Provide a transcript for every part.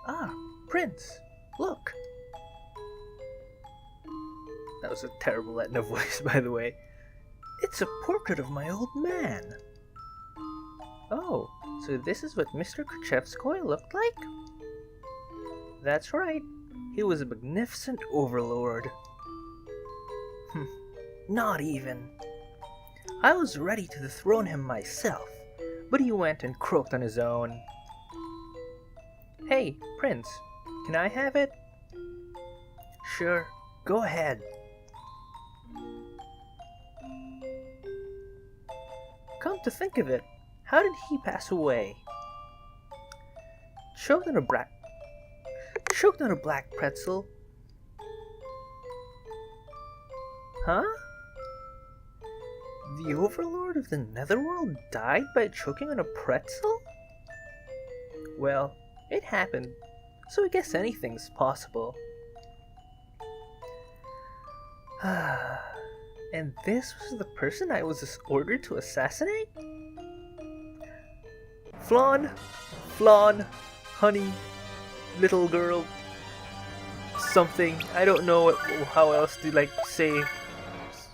Ah, Prince, look. That was a terrible Etna voice, by the way. It's a portrait of my old man. Oh, so this is what Mr. Keeseexteewan looked like? That's right. He was a magnificent overlord. Not even. I was ready to dethrone him myself, but he went and croaked on his own. Hey, Prince, can I have it? Sure, go ahead. Come to think of it, how did he pass away? Choked on a black pretzel? Huh? The Overlord of the Netherworld died by choking on a pretzel? Well, it happened, so I guess anything's possible. And this was the person I was ordered to assassinate? Flawn, honey, little girl, something. I don't know how else to say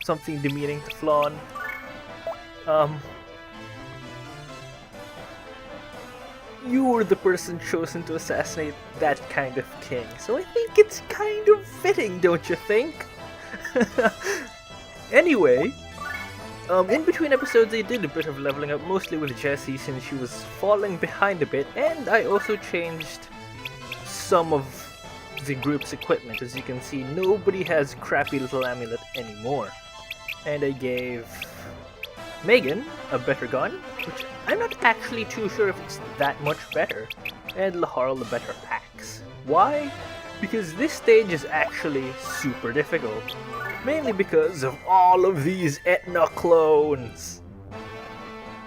something demeaning to Flawn. You were the person chosen to assassinate that kind of king, so I think it's kind of fitting, don't you think? Anyway, in between episodes I did a bit of leveling up, mostly with Jessie since she was falling behind a bit, and I also changed some of the group's equipment. As you can see, nobody has crappy little amulet anymore. And I gave Megan a better gun, which I'm not actually too sure if it's that much better, and Laharl a better axe. Why? Because this stage is actually super difficult. Mainly because of all of these ETNA clones.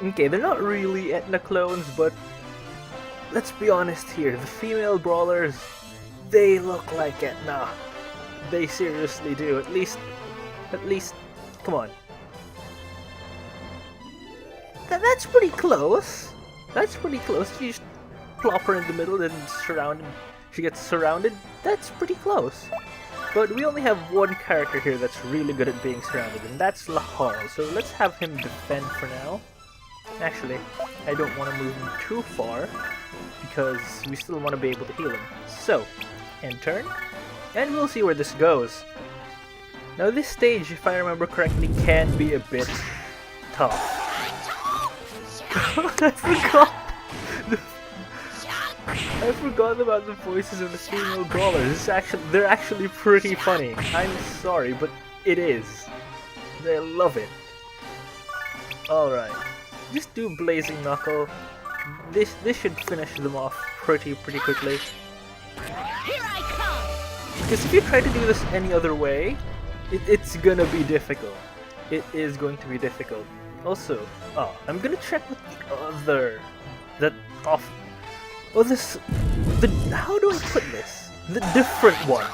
Okay, they're not really ETNA clones, but let's be honest here, the female brawlers, they look like ETNA. They seriously do, at least, come on. That's pretty close. That's pretty close. You just plop her in the middle and she gets surrounded. That's pretty close. But we only have one character here that's really good at being surrounded, and that's Laharl. So let's have him defend for now. Actually, I don't want to move him too far, because we still want to be able to heal him. So, end turn, and we'll see where this goes. Now this stage, if I remember correctly, can be a bit tough. I forgot about the voices of the female brawlers. They're actually pretty funny. I'm sorry, but it is. I love it. Alright. Just do Blazing Knuckle. This should finish them off pretty quickly. Here I come. Because if you try to do this any other way, it's gonna be difficult. It is going to be difficult. Also, I'm gonna check with the other... how do I put this? The different one.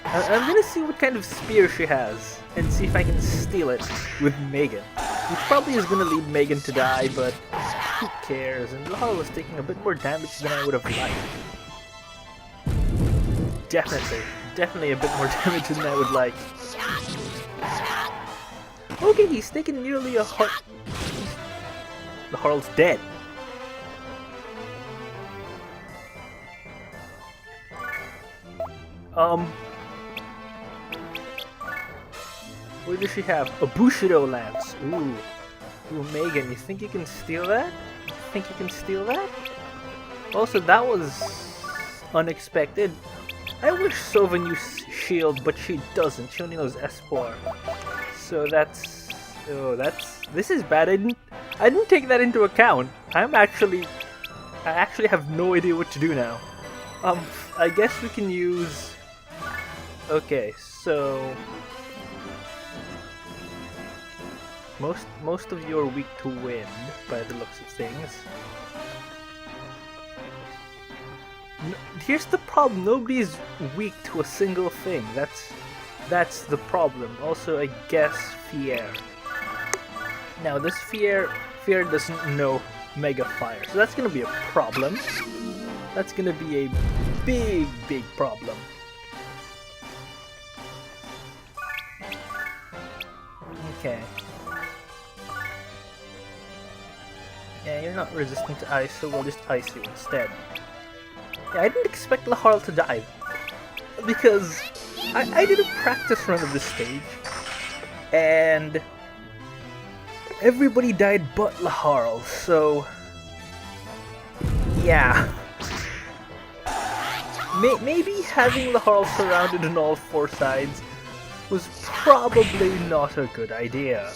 I'm gonna see what kind of spear she has, and see if I can steal it with Megan. Which probably is gonna lead Megan to die, but who cares? And Laharl was taking a bit more damage than I would have liked. Definitely a bit more damage than I would like. Okay, he's taken nearly a heart. Laharl's dead. What does she have? A Bushido lance. Ooh, Megan, you think you can steal that? Also, that was unexpected. I wish Sova knew shield, but she doesn't. She only knows Espor. So this is bad. I didn't take that into account. I actually have no idea what to do now. I guess we can use. Okay, so most of you are weak to wind by the looks of things. Here's the problem: nobody's weak to a single thing. That's the problem. Also, I guess Fier. Now this Fier doesn't know Mega Fire, so that's gonna be a problem. That's gonna be a big problem. Okay. Yeah, you're not resistant to ice, so we'll just ice you instead. Yeah, I didn't expect Laharl to die, because I did a practice run of this stage, and everybody died but Laharl, so yeah. Maybe having Laharl surrounded on all four sides was probably not a good idea.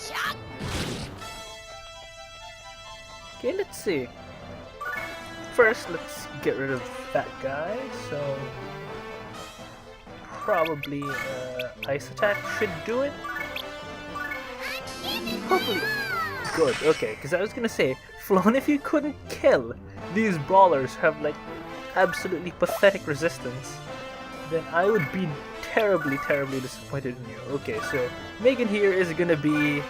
Okay, let's see. First, let's get rid of that guy, so probably ice attack should do it. Hopefully. Good, okay, because I was gonna say, Flon, if you couldn't kill these brawlers have like absolutely pathetic resistance, then I would be terribly disappointed in you. Okay, so Megan here is gonna be...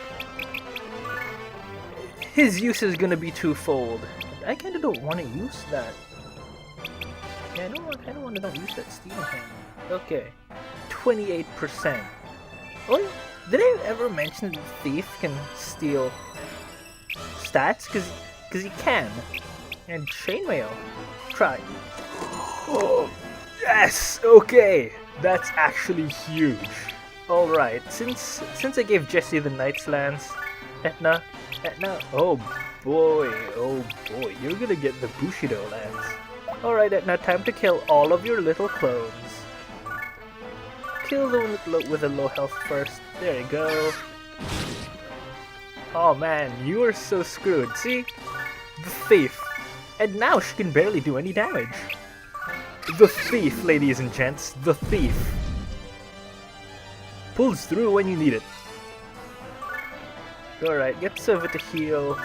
his use is gonna be twofold. I kinda don't want to use that. Yeah, I kinda want to don't use that steam hammer. Okay, 28%. Oh, did I ever mention that the thief can steal stats? Cause he can. And chainmail. Try. Oh, yes! Okay! That's actually huge. Alright, since I gave Jesse the Knight's Lance, Etna, oh boy, you're gonna get the Bushido Lance. Alright Etna, time to kill all of your little clones. Kill the one with a low health first. There you go. Oh man, you are so screwed. See? The thief. And now she can barely do any damage. The thief, ladies and gents. The thief. Pulls through when you need it. Alright, get Silva to heal.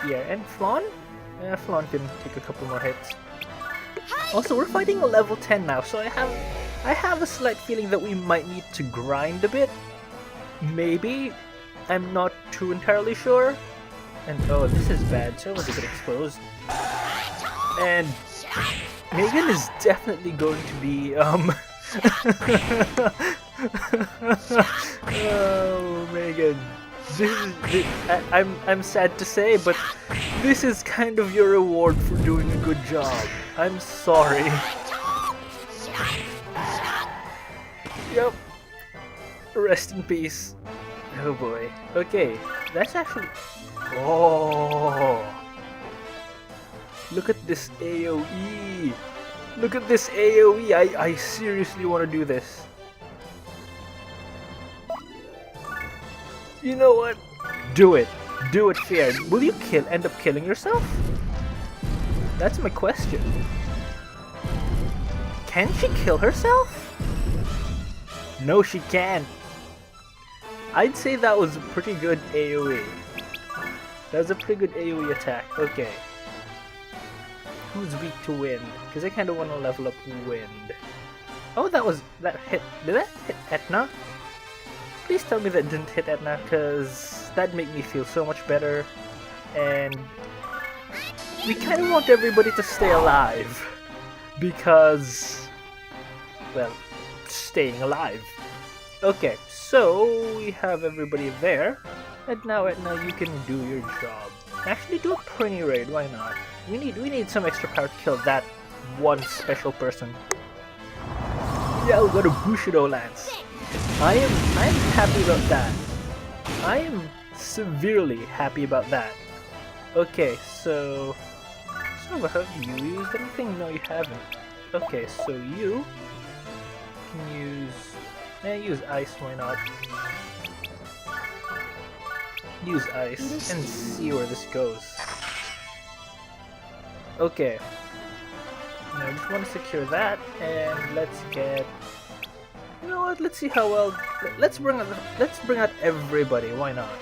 Yeah, and Flon? Yeah, Flon can take a couple more hits. Also, we're fighting a level 10 now, so I have a slight feeling that we might need to grind a bit. Maybe. I'm not too entirely sure. And oh, this is bad. So was a bit exposed. And Megan is definitely going to be oh, Megan. I'm sad to say, but this is kind of your reward for doing a good job. I'm sorry. Yep. Rest in peace. Oh boy. Okay, that's actually... Oh! Look at this AoE! Look at this AoE! I seriously want to do this. You know what? Do it. Do it fair. Will you end up killing yourself? That's my question. Can she kill herself? No, she can't. I'd say that was a pretty good AoE. That was a pretty good AoE attack. Okay. Who's weak to wind? Because I kind of want to level up wind. Oh, that hit. Did that hit Etna? Please tell me that didn't hit Etna, because that'd make me feel so much better. And we kind of want everybody to stay alive. Because, well, staying alive. Okay, so we have everybody there. And now Etna, you can do your job. Actually, do a Prinny raid. Why not? We need some extra power to kill that one special person. Yeah, we got a Bushido Lance. I am happy about that. I am severely happy about that. Okay, so have you used anything? No, you haven't. Okay, so you can use ice. Why not? Use ice and see where this goes. Okay. Now I just want to secure that, and let's get... You know what? Let's see how well. Let's bring out everybody. Why not?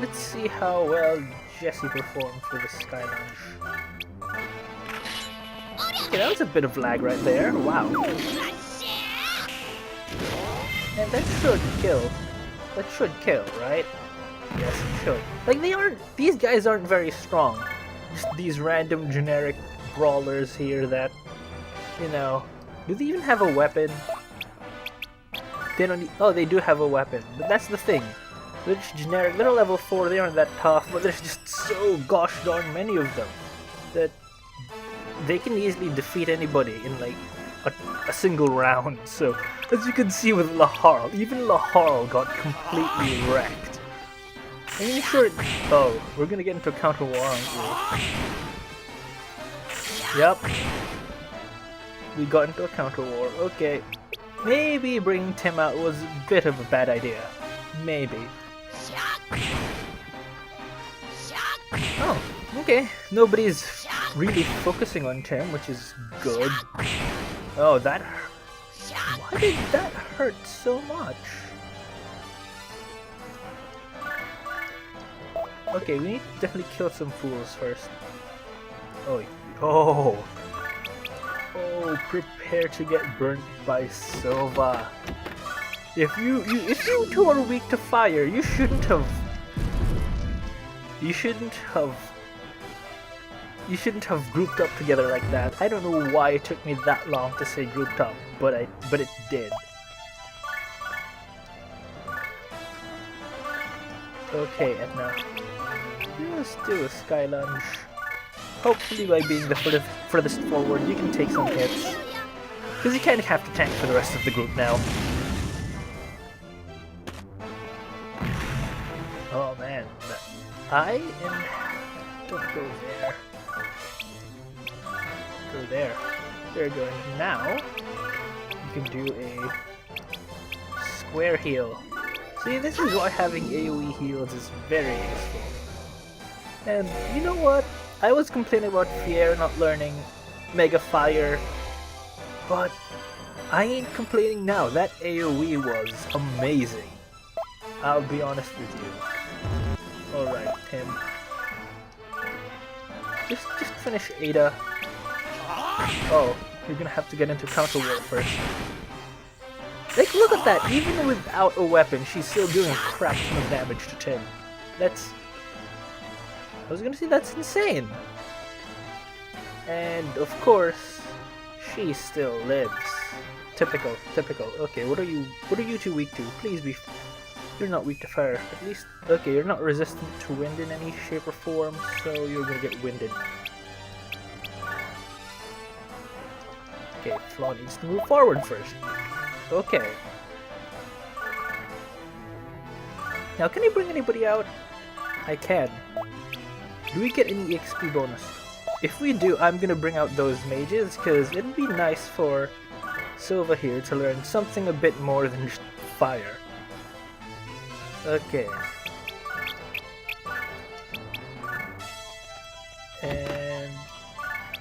Let's see how well Jesse performed for the Sky Lunge. Okay, that was a bit of lag right there. Wow. And that should kill. That should kill, right? Yes, it should. Like these guys aren't very strong. just these random generic brawlers here that, you know, do they even have a weapon? They don't. Oh, they do have a weapon, but that's the thing. They're just generic. They're level 4. They aren't that tough, but there's just so gosh darn many of them that they can easily defeat anybody in like a single round. So as you can see with Laharl, even Laharl got completely wrecked. I mean, sure. Oh, we're gonna get into a counter war, aren't we? Yep. We got into a counter war. Okay. Maybe bringing Tim out was a bit of a bad idea. Maybe. Oh, okay. Nobody's really focusing on Tim, which is good. Oh, that hurt. Why did that hurt so much? Okay, we need to definitely kill some fools first. Oh, oh. Oh, prepare to get burnt by Sova. If you two are weak to fire, you shouldn't have grouped up together like that. I don't know why it took me that long to say grouped up, but it did. Okay, Etna. Just do a sky lunge. Hopefully by being the furthest forward, you can take some hits. Because you kind of have to tank for the rest of the group now. Oh man, I am... Don't go there. Go there. There you go. And now, you can do a square heal. See, this is why having AoE heals is very useful. And you know what? I was complaining about Fier not learning Mega Fire, but I ain't complaining now. That AoE was amazing. I'll be honest with you. Alright, Tim. Just finish Ada. Oh, you're gonna have to get into counter war first. Like, look at that! Even without a weapon, she's still doing a crap ton of damage to Tim. That's... I was gonna say that's insane! And, of course, she still lives. Typical, typical. Okay, what are you two weak to? Please be... You're not weak to fire. At least... Okay, you're not resistant to wind in any shape or form, so you're gonna get winded. Okay, Flaw needs to move forward first. Okay. Now, can I bring anybody out? I can. Do we get any XP bonus? If we do, I'm gonna bring out those mages, because it'd be nice for Sova here to learn something a bit more than just fire. Okay. And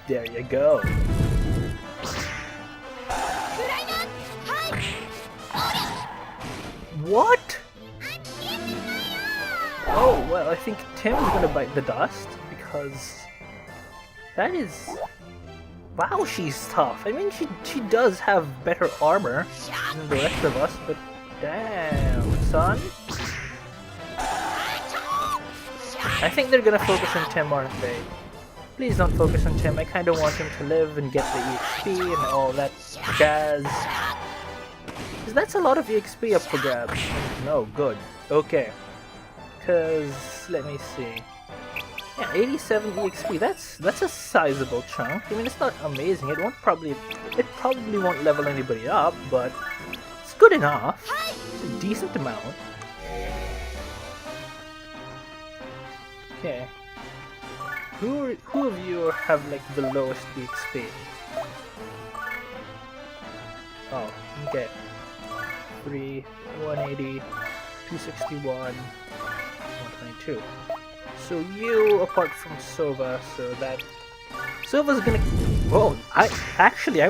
there you go. What? Oh, well, I think Tim's gonna bite the dust, because that is... Wow, she's tough. I mean, she does have better armor than the rest of us, but damn, son. I think they're gonna focus on Tim, aren't they? Please don't focus on Tim. I kinda want him to live and get the EXP and all that jazz. Because that's a lot of EXP up for grabs. No, good. Okay. Because, let me see. Yeah, 87 EXP, that's a sizable chunk. I mean, it's not amazing. It probably won't level anybody up, but it's good enough. It's a decent amount. Okay. Who of you have like the lowest EXP? Oh, okay. 3, 180, 261, 122. So you, apart from Sova, so that... Sova's gonna... Whoa, I'm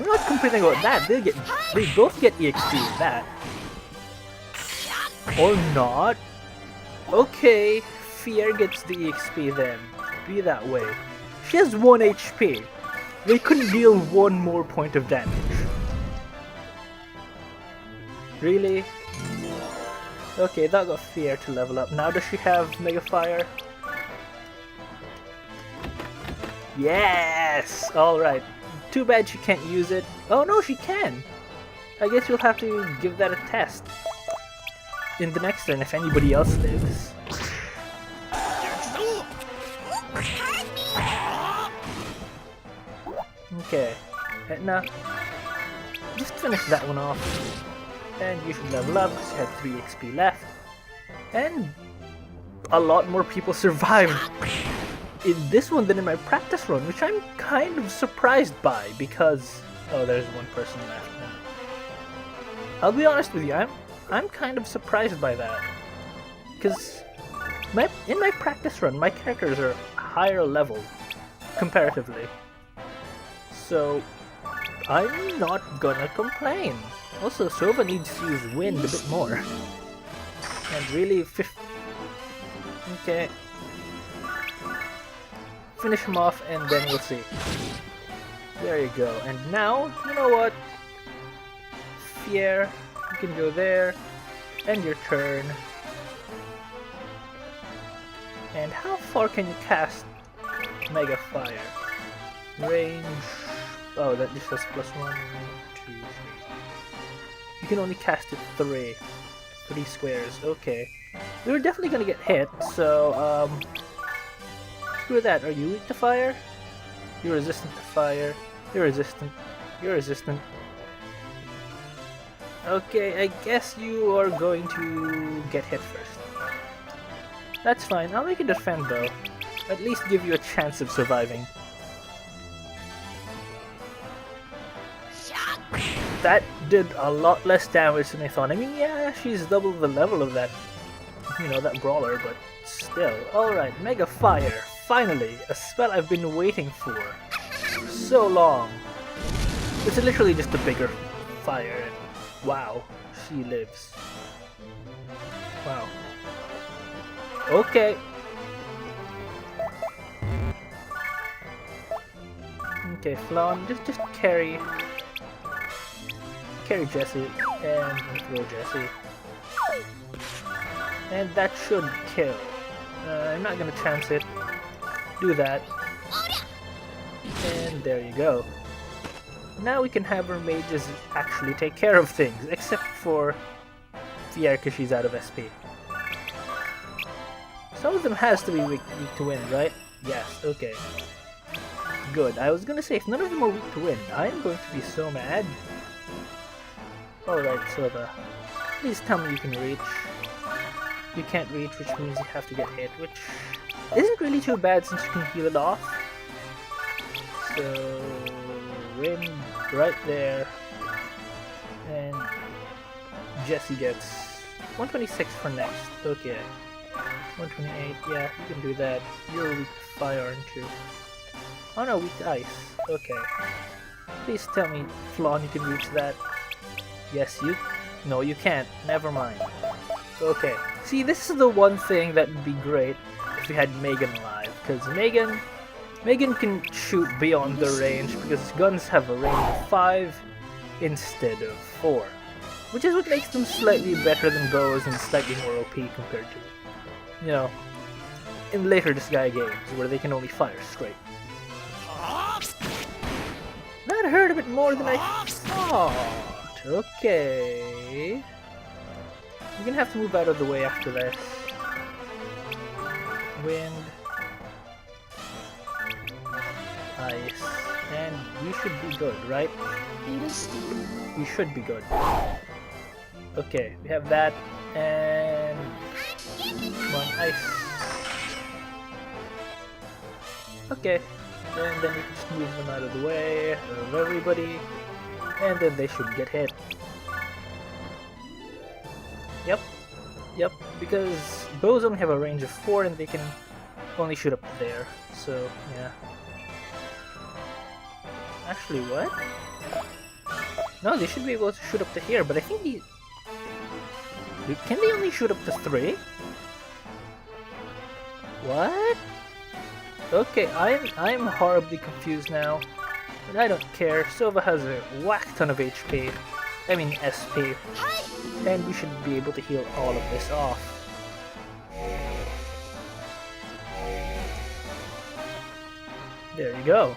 not complaining about that. They both get EXP with that. Or not? Okay, Fier gets the EXP then. Be that way. She has 1 HP. They couldn't deal 1 more point of damage. Really? Okay, that got Fier to level up. Now does she have Mega Fire? Yes! Alright. Too bad she can't use it. Oh no, she can! I guess you'll have to give that a test in the next turn if anybody else lives. Okay, ETNA, just finish that one off, and you should level up because you have 3 XP left, and a lot more people survived in this one than in my practice run, which I'm kind of surprised by because, oh, there's one person left now. I'll be honest with you, I'm kind of surprised by that, because in my practice run, my characters are higher level comparatively. So, I'm not gonna complain. Also, Sova needs to use wind a bit more. And really, okay. Finish him off and then we'll see. There you go. And now, you know what? Fier, you can go there. End your turn. And how far can you cast Mega Fire? Range... Oh, that just has +1, 2, 3. You can only cast it 3 squares. Okay. We were definitely gonna get hit, so screw that. Are you weak to fire? You're resistant to fire. You're resistant. You're resistant. Okay, I guess you are going to get hit first. That's fine. I'll make you defend though. At least give you a chance of surviving. That did a lot less damage than I thought. I mean, yeah, she's double the level of that, you know, that brawler, but still. Alright, Mega Fire. Finally, a spell I've been waiting for so long. It's literally just a bigger fire, and wow, she lives. Wow. Okay. Okay, Flan, just carry Jessie and throw Jessie. And that should kill. I'm not gonna chance it. Do that. And there you go. Now we can have our mages actually take care of things, except for Fier because she's out of SP. Some of them has to be weak to wind, right? Yes, okay. Good. I was gonna say, if none of them are weak to wind, I'm going to be so mad. Alright, Sova. Please tell me you can reach. You can't reach, which means you have to get hit, which isn't really too bad since you can heal it off. So, wind right there. And Jessie gets 126 for next. Okay. 128, yeah, you can do that. You're weak to fire, aren't you? Oh no, weak to ice. Okay. Please tell me, Flan, you can reach that. Yes, you... No, you can't. Never mind. Okay. See, this is the one thing that would be great if we had Megan alive. Because Megan can shoot beyond the range because guns have a range of 5 instead of 4. Which is what makes them slightly better than bows and slightly more OP compared to, you know, in later Disgaea games where they can only fire straight. That hurt a bit more than I thought. Okay. You're gonna have to move out of the way after this. Wind. Ice. And we should be good, right? We should be good. Okay, we have that. And... one ice. Okay. And then we can just move them out of the way of everybody. And then they should get hit. Yep, because bows only have a range of 4 and they can only shoot up there, so yeah. Actually, what? No, they should be able to shoot up to here, but I think can they only shoot up to 3? What? Okay, I'm horribly confused now. But I don't care. Sova has a whack ton of HP. I mean SP. And we should be able to heal all of this off. There you go.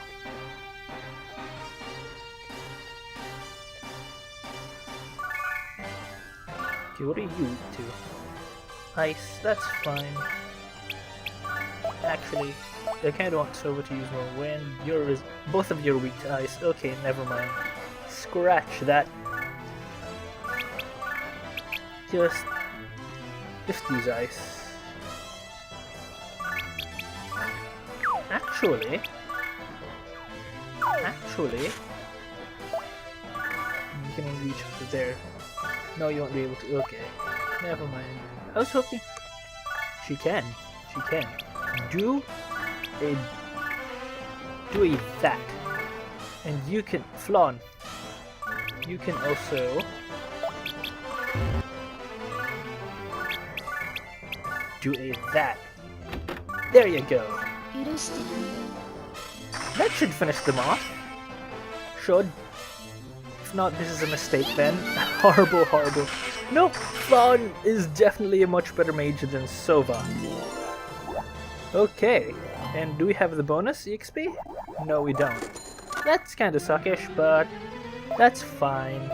Okay, what are you weak to? Ice, that's fine. Actually, I kinda want Sova to use more wind. Both of you are weak to ice. Okay, never mind. Scratch that. Just use ice. Actually, you can only reach up to there. No, you won't be able to. Okay, never mind. I was hoping she can. Do a that, and you can Flan. You can also do a that. There you go. That should finish them off. Should. If not, this is a mistake then. Horrible. Nope, Flan is definitely a much better mage than Sova. Okay, and do we have the bonus EXP? No, we don't. That's kinda suckish, but that's fine.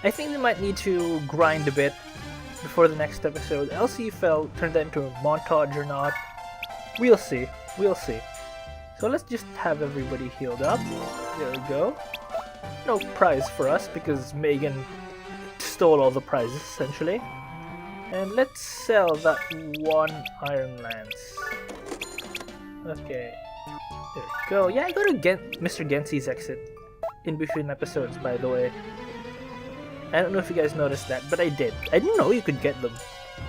I think we might need to grind a bit before the next episode. I'll see if I'll turn that into a montage or not. We'll see. So let's just have everybody healed up. There we go. No prize for us because Megan stole all the prizes essentially. And let's sell that one Iron Lance. Okay. There we go. Yeah, I go to Mr. Gensi's exit in between episodes, by the way. I don't know if you guys noticed that, but I did. I didn't know you could get them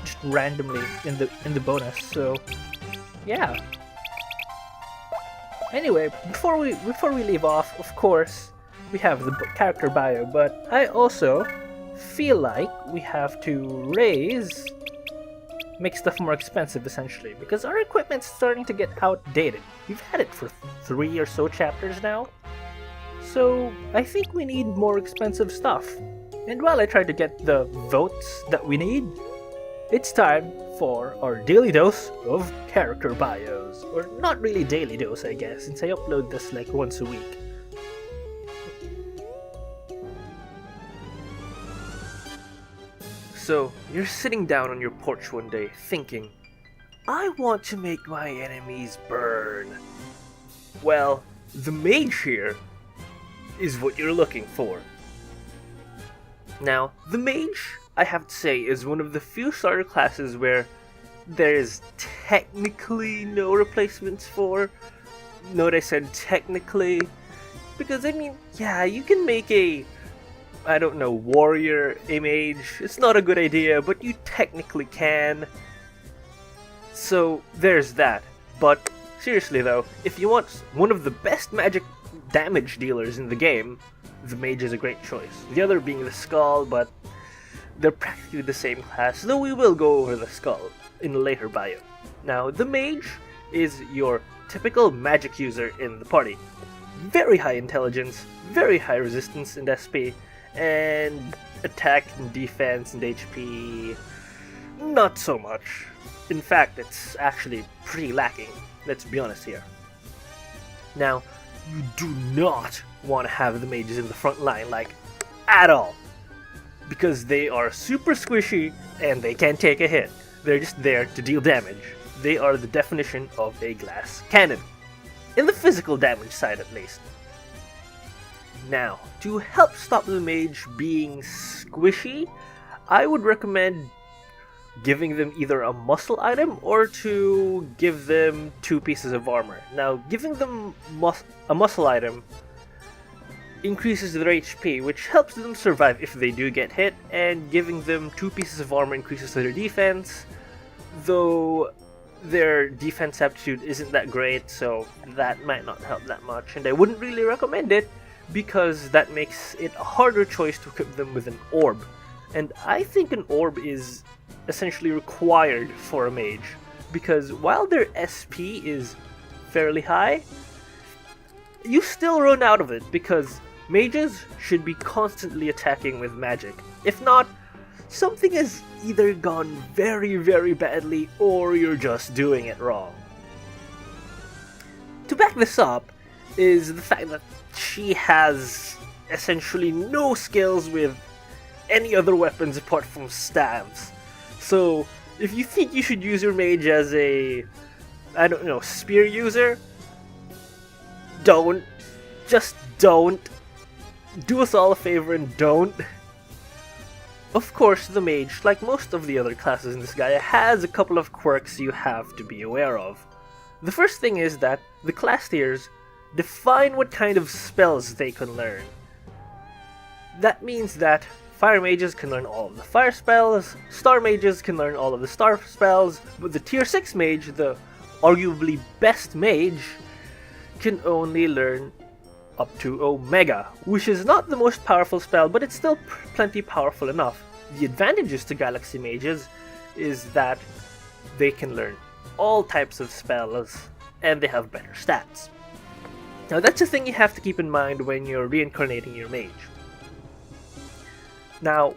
just randomly in the bonus. So, yeah. Anyway, before we leave off, of course, we have the character bio, but I also feel like we have to make stuff more expensive essentially, because our equipment's starting to get outdated. We've had it for 3 or so chapters now, so I think we need more expensive stuff. And while I try to get the votes that we need, it's time for our daily dose of character bios. Or not really daily dose, I guess, since I upload this like once a week. So, you're sitting down on your porch one day thinking, I want to make my enemies burn. Well, the mage here is what you're looking for. Now, the mage, I have to say, is one of the few starter classes where there's technically no replacements for. Note I said technically, because I mean, yeah, you can make warrior a mage. It's not a good idea, but you technically can. So, there's that. But, seriously though, if you want one of the best magic damage dealers in the game, the mage is a great choice. The other being the skull, but they're practically the same class, though we will go over the skull in a later bio. Now, the mage is your typical magic user in the party. Very high intelligence, very high resistance and SP, and attack and defense and HP, not so much. In fact, it's actually pretty lacking, let's be honest here. Now, you do not want to have the mages in the front line, like, at all. Because they are super squishy and they can't take a hit. They're just there to deal damage. They are the definition of a glass cannon. In the physical damage side at least. Now, to help stop the mage being squishy, I would recommend giving them either a muscle item or to give them 2 pieces of armor. Now, giving them a muscle item increases their HP, which helps them survive if they do get hit, and giving them 2 pieces of armor increases their defense, though their defense aptitude isn't that great, so that might not help that much, and I wouldn't really recommend it, because that makes it a harder choice to equip them with an orb. And I think an orb is essentially required for a mage, because while their SP is fairly high, you still run out of it, because mages should be constantly attacking with magic. If not, something has either gone very, very badly, or you're just doing it wrong. to back this up is the fact that she has essentially no skills with any other weapons apart from staves. So if you think you should use your mage as a, I don't know, spear user, don't. Just don't. Do us all a favor and don't. Of course, the mage, like most of the other classes in Disgaea, has a couple of quirks you have to be aware of. The first thing is that the class tiers define what kind of spells they can learn. That means that fire mages can learn all of the fire spells, star mages can learn all of the star spells, but the tier 6 mage, the arguably best mage, can only learn up to Omega, which is not the most powerful spell, but it's still plenty powerful enough. The advantages to Galaxy mages is that they can learn all types of spells, and they have better stats. Now that's a thing you have to keep in mind when you're reincarnating your mage. Now,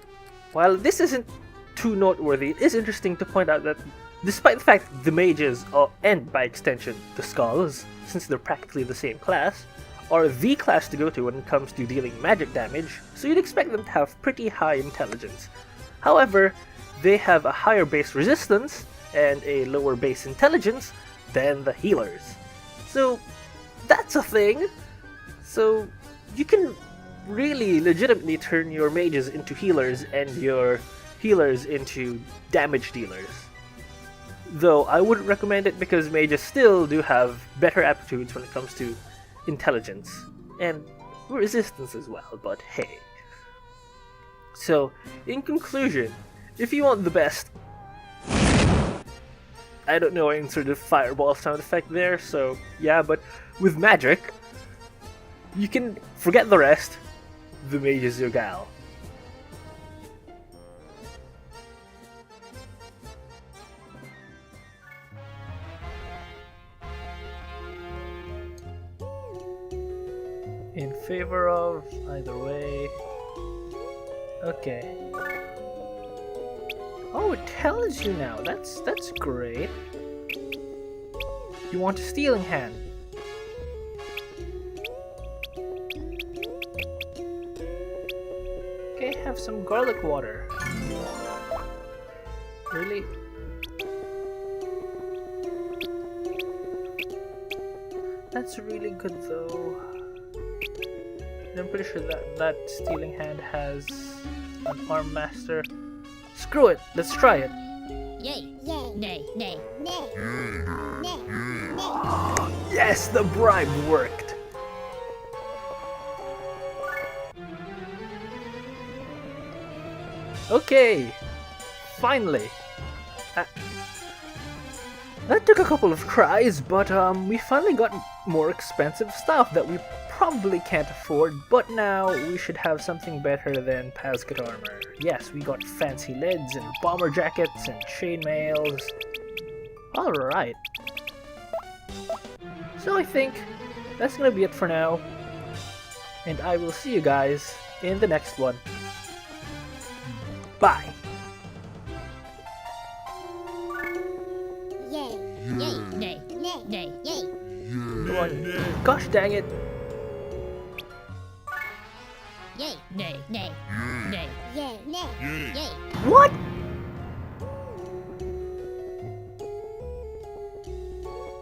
while this isn't too noteworthy, it is interesting to point out that despite the fact that the mages, and by extension the skulls, since they're practically the same class, are the class to go to when it comes to dealing magic damage, so you'd expect them to have pretty high intelligence. However, they have a higher base resistance and a lower base intelligence than the healers. So that's a thing. So you can really legitimately turn your mages into healers and your healers into damage dealers. Though I wouldn't recommend it because mages still do have better aptitudes when it comes to intelligence and resistance as well, but hey. So, in conclusion, if you want the best, I don't know, I inserted a fireball sound effect there, so yeah, but with magic, you can forget the rest. The mage is your gal. In favor of either way. Okay. Oh, it tells you now. That's great. You want a stealing hand. Okay, have some garlic water. Really? That's really good though. I'm pretty sure that stealing hand has an arm master. Screw it, let's try it. Yay. Yay. Nay. Nay. Nay. Nay. Yes, the bribe worked. Okay, finally. That took a couple of tries, but we finally got more expensive stuff that we probably can't afford, but now we should have something better than Pazkit armor. Yes, we got fancy lids and bomber jackets and chainmails. Alright. So I think that's gonna be it for now, and I will see you guys in the next one. Bye! Yay. Yay. Nay. Nay. Nay. Yay. Come on. Gosh dang it! Yay. Nay. Nay. Nay. Yay. Nay. Yay. What?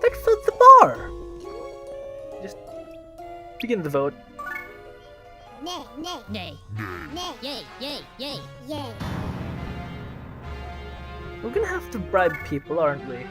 That filled the bar! Just begin the vote. Nay. Nay. Nay. Nay. Yay. Yay. Yay. Yay. We're gonna have to bribe people, aren't we?